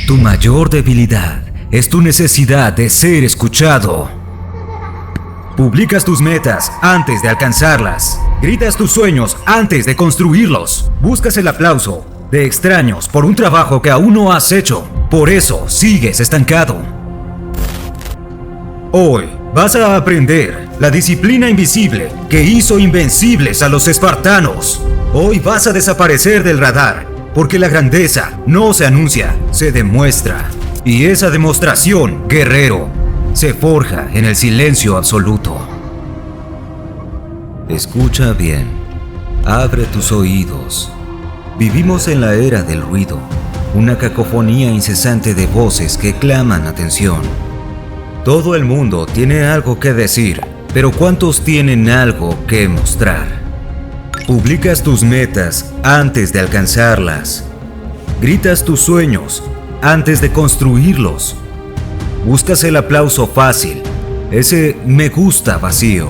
Tu mayor debilidad es tu necesidad de ser escuchado. Publicas tus metas antes de alcanzarlas. Gritas tus sueños antes de construirlos. Buscas el aplauso de extraños por un trabajo que aún no has hecho. Por eso sigues estancado. Hoy vas a aprender la disciplina invisible que hizo invencibles a los espartanos. Hoy vas a desaparecer del radar, porque la grandeza no se anuncia, se demuestra. Y esa demostración, guerrero, se forja en el silencio absoluto. Escucha bien, abre tus oídos. Vivimos en la era del ruido, una cacofonía incesante de voces que claman atención. Todo el mundo tiene algo que decir, pero ¿cuántos tienen algo que mostrar? Publicas tus metas antes de alcanzarlas. Gritas tus sueños antes de construirlos. Buscas el aplauso fácil, ese me gusta vacío.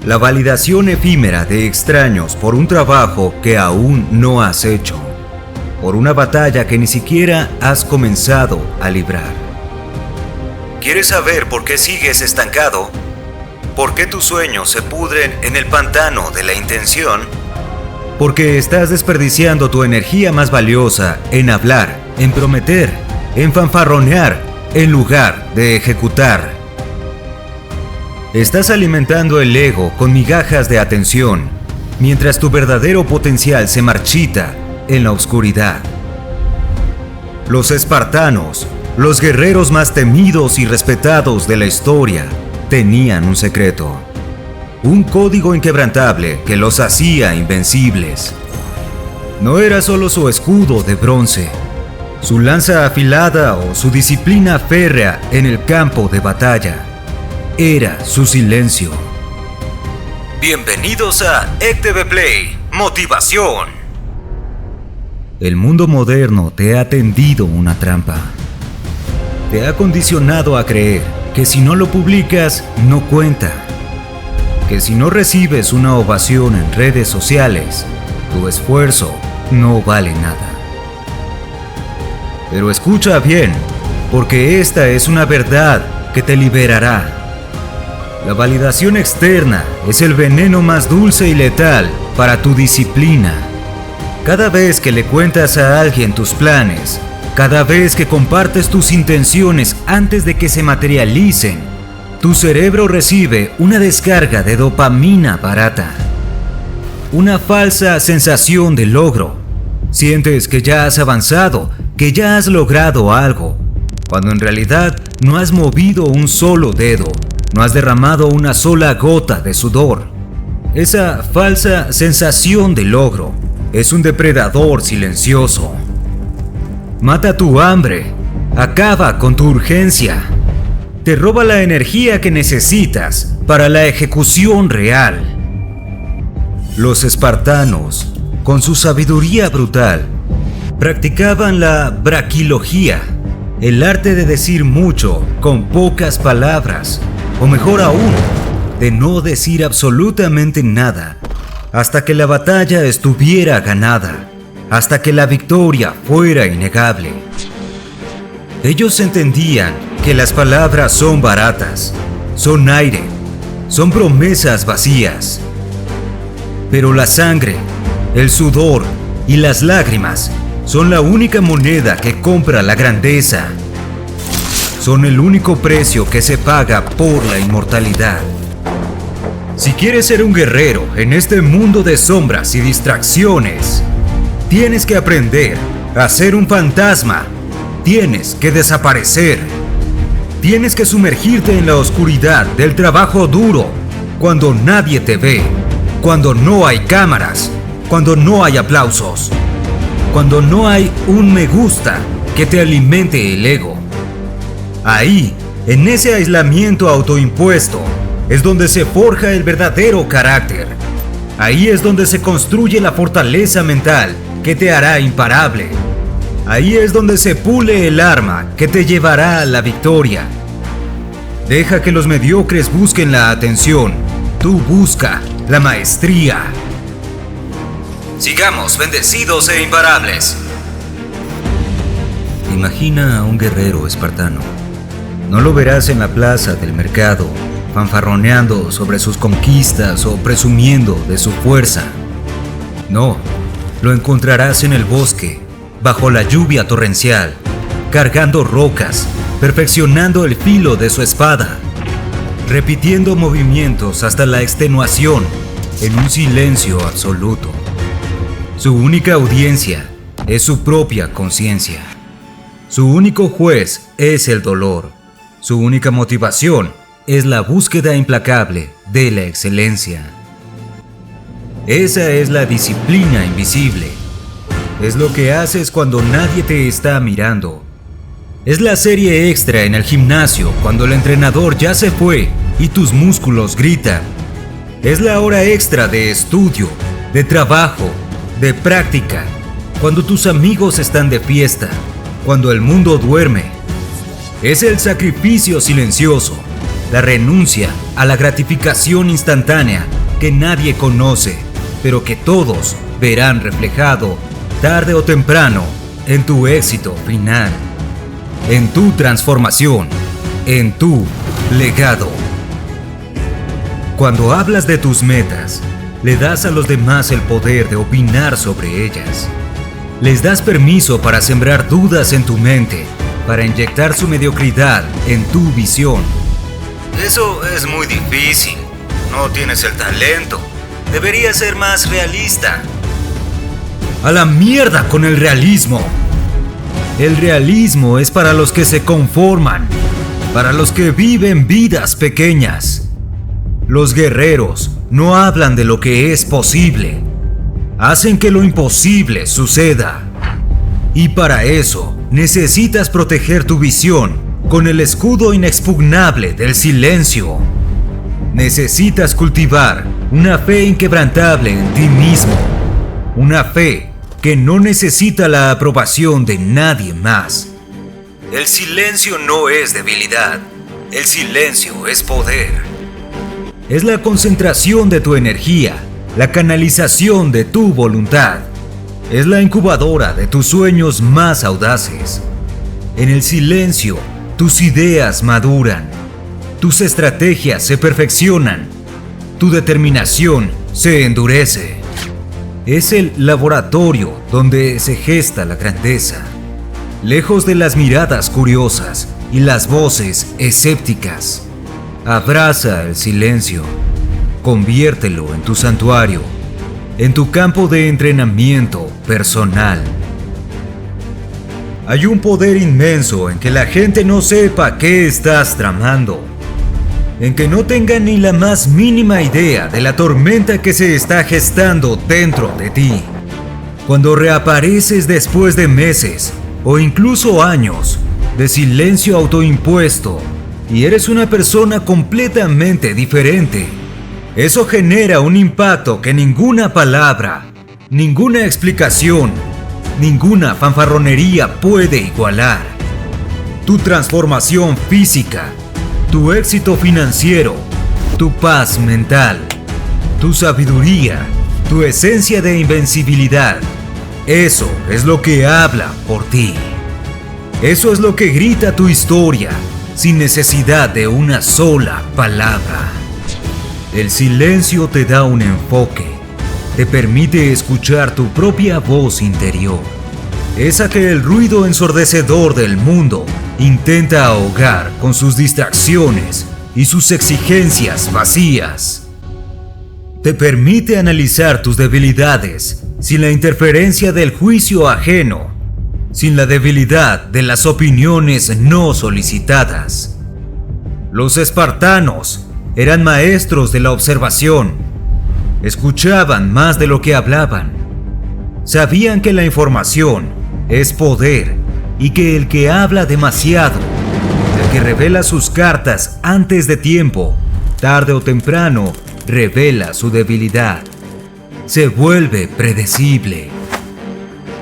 La validación efímera de extraños por un trabajo que aún no has hecho. Por una batalla que ni siquiera has comenzado a librar. ¿Quieres saber por qué sigues estancado? ¿Por qué tus sueños se pudren en el pantano de la intención? Porque estás desperdiciando tu energía más valiosa en hablar, en prometer, en fanfarronear, en lugar de ejecutar. Estás alimentando el ego con migajas de atención, mientras tu verdadero potencial se marchita en la oscuridad. Los espartanos, los guerreros más temidos y respetados de la historia, tenían un secreto. Un código inquebrantable que los hacía invencibles. No era solo su escudo de bronce, su lanza afilada o su disciplina férrea en el campo de batalla. Era su silencio. Bienvenidos a ECTV Play, motivación. El mundo moderno te ha tendido una trampa. Te ha condicionado a creer que si no lo publicas, no cuenta. Que si no recibes una ovación en redes sociales, tu esfuerzo no vale nada. Pero escucha bien, porque esta es una verdad que te liberará. La validación externa es el veneno más dulce y letal para tu disciplina. Cada vez que le cuentas a alguien tus planes, cada vez que compartes tus intenciones antes de que se materialicen, tu cerebro recibe una descarga de dopamina barata. Una falsa sensación de logro. Sientes que ya has avanzado, que ya has logrado algo, cuando en realidad no has movido un solo dedo, no has derramado una sola gota de sudor. Esa falsa sensación de logro es un depredador silencioso. Mata tu hambre, acaba con tu urgencia. Te roba la energía que necesitas para la ejecución real. Los espartanos, con su sabiduría brutal, practicaban la braquilogía, el arte de decir mucho con pocas palabras, o mejor aún, de no decir absolutamente nada, hasta que la batalla estuviera ganada, hasta que la victoria fuera innegable. Ellos entendían que las palabras son baratas, son aire, son promesas vacías. Pero la sangre, el sudor y las lágrimas son la única moneda que compra la grandeza. Son el único precio que se paga por la inmortalidad. Si quieres ser un guerrero en este mundo de sombras y distracciones, tienes que aprender a ser un fantasma. Tienes que desaparecer. Tienes que sumergirte en la oscuridad del trabajo duro, cuando nadie te ve, cuando no hay cámaras, cuando no hay aplausos, cuando no hay un me gusta que te alimente el ego. Ahí, en ese aislamiento autoimpuesto, es donde se forja el verdadero carácter. Ahí es donde se construye la fortaleza mental que te hará imparable. Ahí es donde se pule el arma que te llevará a la victoria. Deja que los mediocres busquen la atención. Tú busca la maestría. Sigamos bendecidos e imparables. imagina a un guerrero espartano. No lo verás en la plaza del mercado, fanfarroneando sobre sus conquistas o presumiendo de su fuerza. No, lo encontrarás en el bosque, bajo la lluvia torrencial, cargando rocas, perfeccionando el filo de su espada, repitiendo movimientos hasta la extenuación en un silencio absoluto. Su única audiencia es su propia conciencia. Su único juez es el dolor. Su única motivación es la búsqueda implacable de la excelencia. Esa es la disciplina invisible. Es lo que haces cuando nadie te está mirando. Es la serie extra en el gimnasio cuando el entrenador ya se fue y tus músculos gritan. Es la hora extra de estudio, de trabajo, de práctica, cuando tus amigos están de fiesta, cuando el mundo duerme. Es el sacrificio silencioso, la renuncia a la gratificación instantánea que nadie conoce, pero que todos verán reflejado, tarde o temprano, en tu éxito final, en tu transformación, en tu legado. Cuando hablas de tus metas, le das a los demás el poder de opinar sobre ellas. Les das permiso para sembrar dudas en tu mente, para inyectar su mediocridad en tu visión. Eso es muy difícil. No tienes el talento. Deberías ser más realista. ¡A la mierda con el realismo! El realismo es para los que se conforman, para los que viven vidas pequeñas. Los guerreros no hablan de lo que es posible. Hacen que lo imposible suceda. Y para eso necesitas proteger tu visión con el escudo inexpugnable del silencio. Necesitas cultivar una fe inquebrantable en ti mismo. Una fe que no necesita la aprobación de nadie más. El silencio no es debilidad. El silencio es poder. Es la concentración de tu energía, la canalización de tu voluntad. Es la incubadora de tus sueños más audaces. En el silencio, tus ideas maduran, tus estrategias se perfeccionan, tu determinación se endurece. Es el laboratorio donde se gesta la grandeza. Lejos de las miradas curiosas y las voces escépticas, abraza el silencio, conviértelo en tu santuario, en tu campo de entrenamiento personal. Hay un poder inmenso en que la gente no sepa qué estás tramando, en que no tenga ni la más mínima idea de la tormenta que se está gestando dentro de ti. Cuando reapareces después de meses o incluso años de silencio autoimpuesto y eres una persona completamente diferente, eso genera un impacto que ninguna palabra, ninguna explicación, ninguna fanfarronería puede igualar. Tu transformación física, tu éxito financiero, tu paz mental, tu sabiduría, tu esencia de invencibilidad, eso es lo que habla por ti. Eso es lo que grita tu historia, sin necesidad de una sola palabra. El silencio te da un enfoque, te permite escuchar tu propia voz interior, esa que el ruido ensordecedor del mundo intenta ahogar con sus distracciones y sus exigencias vacías. Te permite analizar tus debilidades sin la interferencia del juicio ajeno, sin la debilidad de las opiniones no solicitadas. Los espartanos eran maestros de la observación. Escuchaban más de lo que hablaban. Sabían que la información es poder y que el que habla demasiado, el que revela sus cartas antes de tiempo, tarde o temprano, revela su debilidad. Se vuelve predecible.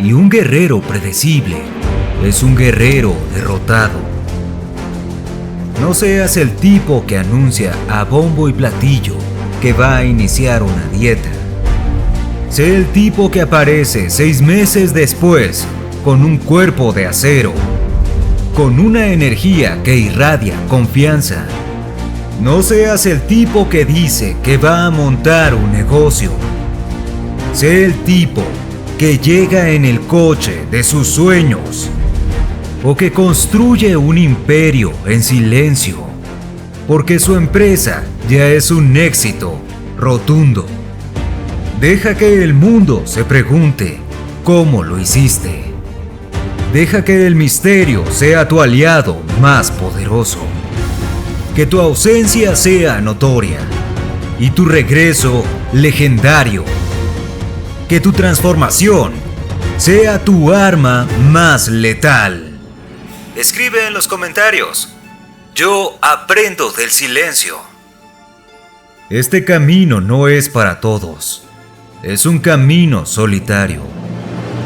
Y un guerrero predecible es un guerrero derrotado. No seas el tipo que anuncia a bombo y platillo que va a iniciar una dieta. Sé el tipo que aparece 6 meses después con un cuerpo de acero con una energía que irradia confianza. No seas el tipo que dice que va a montar un negocio. Sé el tipo que llega en el coche de sus sueños o que construye un imperio en silencio, porque su empresa ya es un éxito rotundo. Deja que el mundo se pregunte cómo lo hiciste. Deja que el misterio sea tu aliado más poderoso. Que tu ausencia sea notoria y tu regreso legendario. Que tu transformación sea tu arma más letal. Escribe en los comentarios: yo aprendo del silencio. Este camino no es para todos. Es un camino solitario.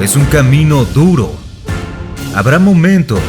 Es un camino duro. Habrá momentos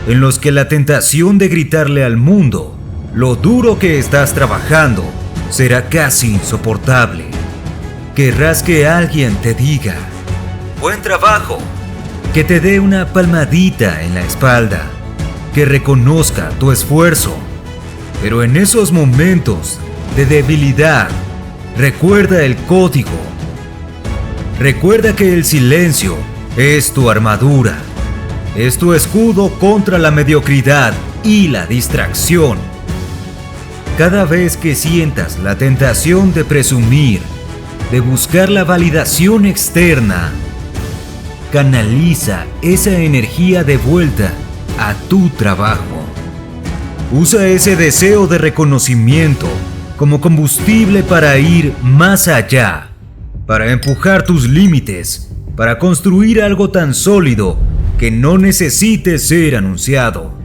en los que la tentación de gritarle al mundo lo duro que estás trabajando será casi insoportable. Querrás que alguien te diga: buen trabajo. Que te dé una palmadita en la espalda. Que reconozca tu esfuerzo. Pero en esos momentos de debilidad, recuerda el código. Recuerda que el silencio es tu armadura. Es tu escudo contra la mediocridad y la distracción. Cada vez que sientas la tentación de presumir, de buscar la validación externa, canaliza esa energía de vuelta a tu trabajo. Usa ese deseo de reconocimiento como combustible para ir más allá, para empujar tus límites, para construir algo tan sólido que no necesite ser anunciado.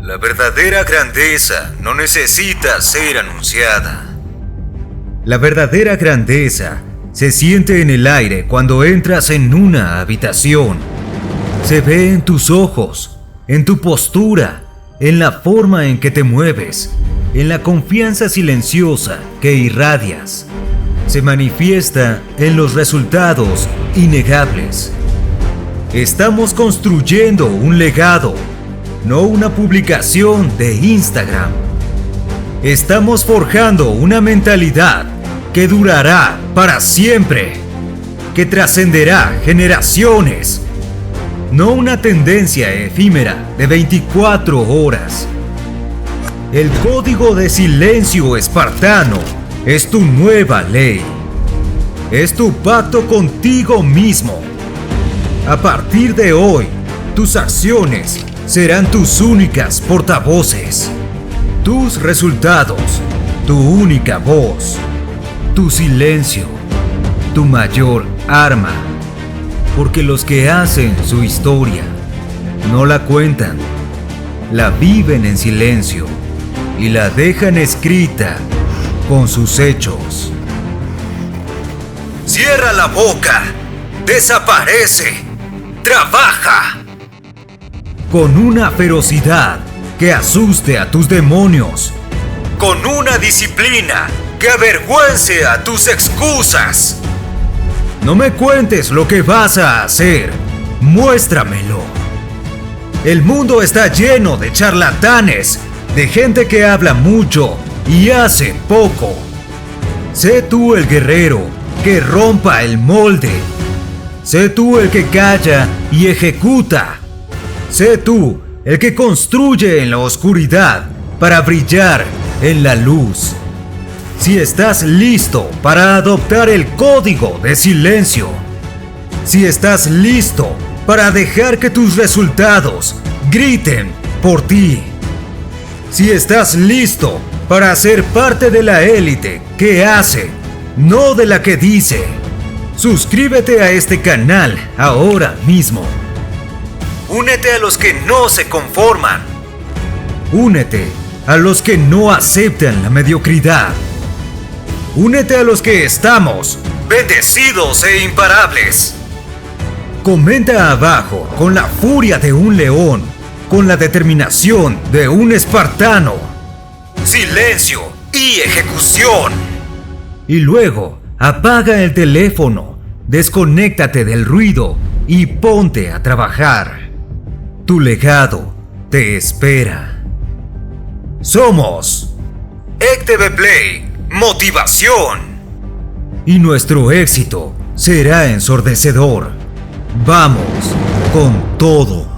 La verdadera grandeza no necesita ser anunciada. La verdadera grandeza se siente en el aire cuando entras en una habitación. Se ve en tus ojos, en tu postura, en la forma en que te mueves, en la confianza silenciosa que irradias. Se manifiesta en los resultados innegables. Estamos construyendo un legado, no una publicación de Instagram. Estamos forjando una mentalidad que durará para siempre, que trascenderá generaciones. No una tendencia efímera de 24 horas. El código de silencio espartano es tu nueva ley. Es tu pacto contigo mismo. A partir de hoy, tus acciones serán tus únicas portavoces. Tus resultados, tu única voz. Tu silencio, tu mayor arma. Porque los que hacen su historia no la cuentan, la viven en silencio y la dejan escrita con sus hechos. Cierra la boca, desaparece, trabaja. Con una ferocidad que asuste a tus demonios. Con una disciplina que avergüence a tus excusas. No me cuentes lo que vas a hacer, muéstramelo. El mundo está lleno de charlatanes, de gente que habla mucho y hace poco. Sé tú el guerrero que rompa el molde. Sé tú el que calla y ejecuta. Sé tú el que construye en la oscuridad para brillar en la luz. Si estás listo para adoptar el código de silencio, si estás listo para dejar que tus resultados griten por ti, si estás listo para ser parte de la élite que hace, no de la que dice, suscríbete a este canal ahora mismo. Únete a los que no se conforman. Únete a los que no aceptan la mediocridad. Únete a los que estamos bendecidos e imparables. Comenta abajo con la furia de un león, con la determinación de un espartano. Silencio y ejecución. Y luego apaga el teléfono, desconéctate del ruido y ponte a trabajar. Tu legado te espera. Somos ECTV Play Motivación. Y nuestro éxito será ensordecedor. Vamos con todo.